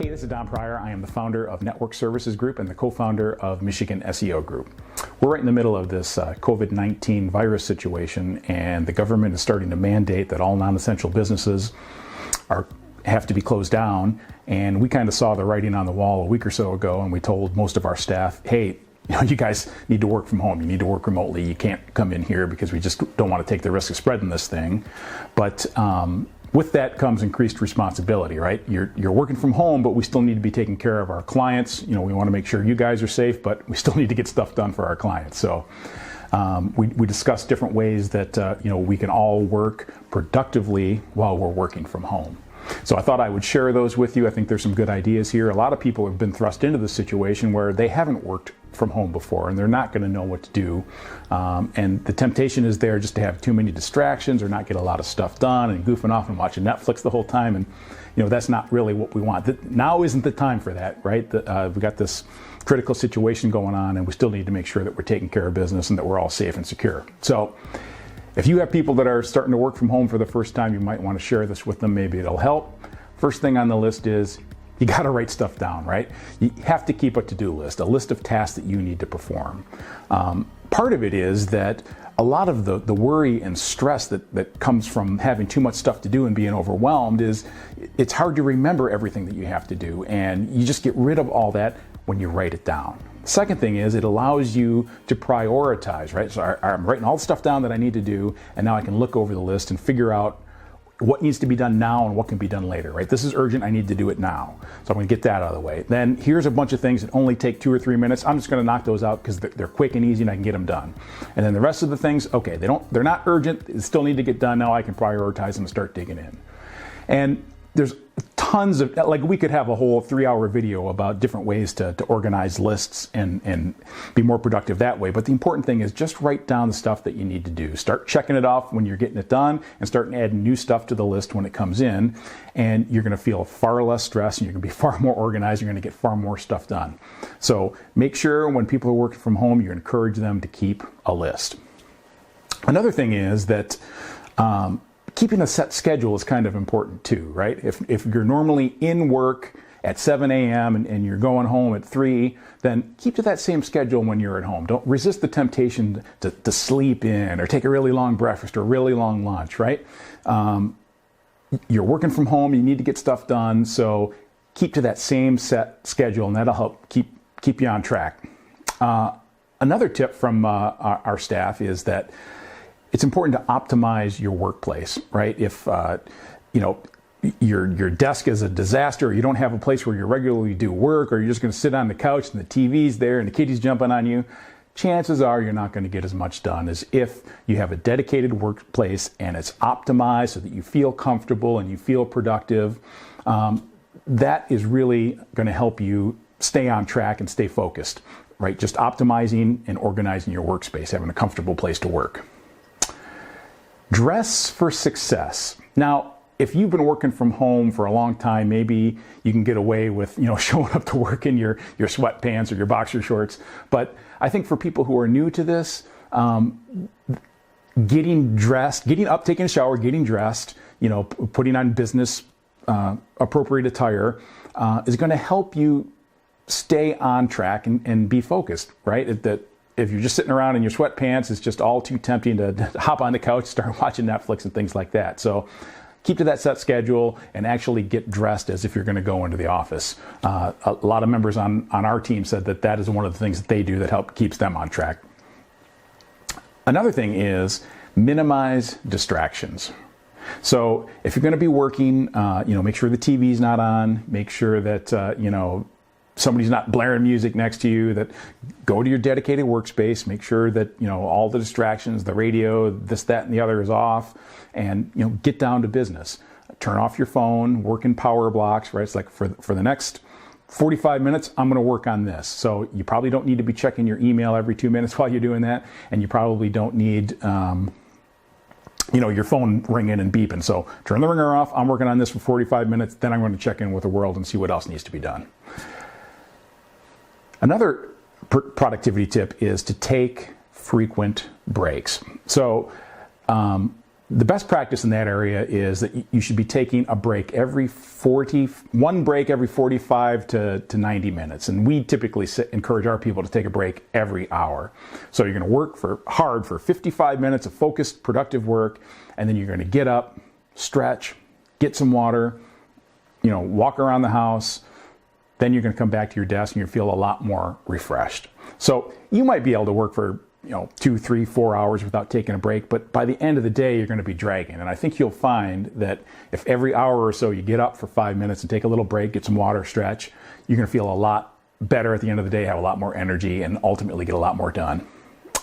Hey, this is Don Pryor. I am the founder of Network Services Group and the co-founder of Michigan SEO Group. We're right in the middle of this COVID-19 virus situation, and the government is starting to mandate that all non-essential businesses have to be closed down. And we kind of saw the writing on the wall a week or so ago, and we told most of our staff, hey, you guys need to work from home. You need to work remotely. You can't come in here because we just don't want to take the risk of spreading this thing. But with that comes increased responsibility, right? You're working from home, but we still need to be taking care of our clients. We want to make sure you guys are safe, but we still need to get stuff done for our clients. So we discussed different ways that we can all work productively while we're working from home. So I thought I would share those with you. I think there's some good ideas here. A lot of people have been thrust into this situation where they haven't worked from home before and they're not going to know what to do. And the temptation is there just to have too many distractions or not get a lot of stuff done and goofing off and watching Netflix the whole time. And that's not really what we want. Now isn't the time for that, right? We got this critical situation going on, and we still need to make sure that we're taking care of business and that we're all safe and secure. So if you have people that are starting to work from home for the first time, you might want to share this with them. Maybe it'll help. First thing on the list is you got to write stuff down, right? You have to keep a to-do list, a list of tasks that you need to perform. Part of it is that a lot of the worry and stress that comes from having too much stuff to do and being overwhelmed is it's hard to remember everything that you have to do, and you just get rid of all that when you write it down. Second thing is it allows you to prioritize, right? So I'm writing all the stuff down that I need to do, and now I can look over the list and figure out what needs to be done now and what can be done later, right? This is urgent, I need to do it now. So I'm gonna get that out of the way. Then here's a bunch of things that only take 2 or 3 minutes. I'm just gonna knock those out because they're quick and easy and I can get them done. And then the rest of the things, okay, they're not urgent, they still need to get done. Now I can prioritize them and start digging in. And there's tons of, like we could have a whole 3-hour video about different ways to organize lists and be more productive that way. But the important thing is just write down the stuff that you need to do. Start checking it off when you're getting it done and start adding new stuff to the list when it comes in. And you're going to feel far less stress and you're going to be far more organized. You're going to get far more stuff done. So make sure when people are working from home, you encourage them to keep a list. Another thing is that keeping a set schedule is kind of important too, right? If you're normally in work at 7 a.m. and you're going home at 3, then keep to that same schedule when you're at home. Don't resist the temptation to sleep in or take a really long breakfast or a really long lunch, right? You're working from home, you need to get stuff done, so keep to that same set schedule and that'll help keep you on track. Another tip from our staff is that it's important to optimize your workplace, right? If your desk is a disaster, or you don't have a place where you regularly do work, or you're just going to sit on the couch and the TV's there and the kitty's jumping on you, chances are you're not going to get as much done as if you have a dedicated workplace and it's optimized so that you feel comfortable and you feel productive. That is really going to help you stay on track and stay focused, right? Just optimizing and organizing your workspace, having a comfortable place to work. Dress for success. Now, if you've been working from home for a long time, maybe you can get away with, showing up to work in your sweatpants or your boxer shorts. But I think for people who are new to this, getting dressed, getting up, taking a shower, getting dressed, putting on business appropriate attire is going to help you stay on track and be focused, right? That if you're just sitting around in your sweatpants, it's just all too tempting to hop on the couch, start watching Netflix and things like that. So keep to that set schedule and actually get dressed as if you're going to go into the office. A lot of members on our team said that is one of the things that they do that keeps them on track. Another thing is minimize distractions. So if you're going to be working, make sure the TV's not on, make sure that, somebody's not blaring music next to you, that go to your dedicated workspace, make sure that, all the distractions, the radio, this, that, and the other is off, and, get down to business. Turn off your phone, work in power blocks, right? It's like for the next 45 minutes, I'm going to work on this. So you probably don't need to be checking your email every 2 minutes while you're doing that, and you probably don't need, your phone ringing and beeping. So turn the ringer off, I'm working on this for 45 minutes, then I'm going to check in with the world and see what else needs to be done. Another productivity tip is to take frequent breaks. So The best practice in that area is that you should be taking a break one break every 45 to 90 minutes. And we typically encourage our people to take a break every hour. So you're going to work hard for 55 minutes of focused, productive work, and then you're going to get up, stretch, get some water, walk around the house. Then you're going to come back to your desk and you'll feel a lot more refreshed. So you might be able to work for 2, 3, 4 hours without taking a break, but by the end of the day, you're going to be dragging. And I think you'll find that if every hour or so you get up for 5 minutes and take a little break, get some water, stretch, you're going to feel a lot better at the end of the day, have a lot more energy, and ultimately get a lot more done.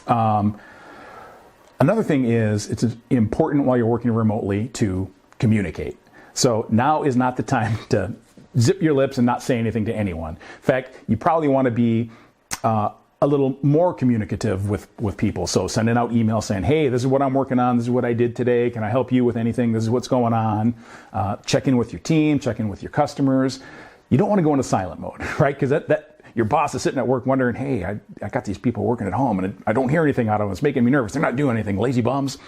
Another thing is it's important while you're working remotely to communicate. So now is not the time to zip your lips and not say anything to anyone. In fact, you probably want to be a little more communicative with people. So sending out emails saying, hey, this is what I'm working on. This is what I did today. Can I help you with anything? This is what's going on. Check in with your team, check in with your customers. You don't want to go into silent mode, right? Because that your boss is sitting at work wondering, hey, I got these people working at home and I don't hear anything out of them. It's making me nervous. They're not doing anything, lazy bums.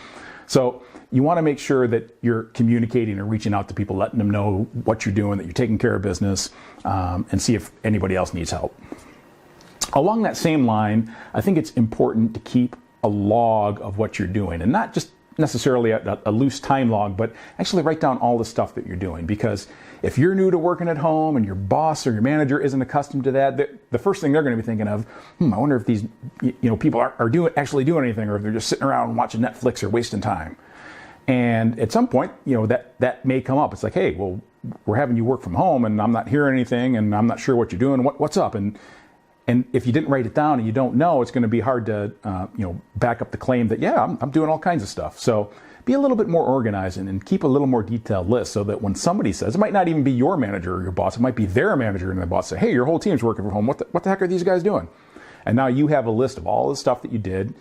So you want to make sure that you're communicating and reaching out to people, letting them know what you're doing, that you're taking care of business, and see if anybody else needs help. Along that same line, I think it's important to keep a log of what you're doing, and not just necessarily a loose time log, but actually write down all the stuff that you're doing. Because if you're new to working at home and your boss or your manager isn't accustomed to that, the first thing they're going to be thinking of, I wonder if these people are actually doing anything, or if they're just sitting around watching Netflix or wasting time. And at some point, that may come up. It's like, hey, well, we're having you work from home, and I'm not hearing anything, and I'm not sure what you're doing. What's up? And if you didn't write it down and you don't know, it's going to be hard to back up the claim that, yeah, I'm doing all kinds of stuff. So be a little bit more organized and keep a little more detailed list, so that when somebody says, it might not even be your manager or your boss, it might be their manager and their boss say, hey, your whole team's working from home. What the heck are these guys doing? And now you have a list of all the stuff that you did,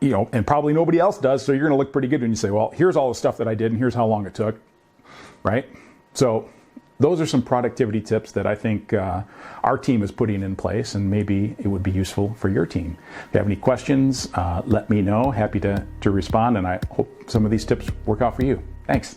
and probably nobody else does. So you're going to look pretty good when you say, well, here's all the stuff that I did and here's how long it took, right? So those are some productivity tips that I think our team is putting in place, and maybe it would be useful for your team. If you have any questions, let me know. Happy to respond, and I hope some of these tips work out for you. Thanks.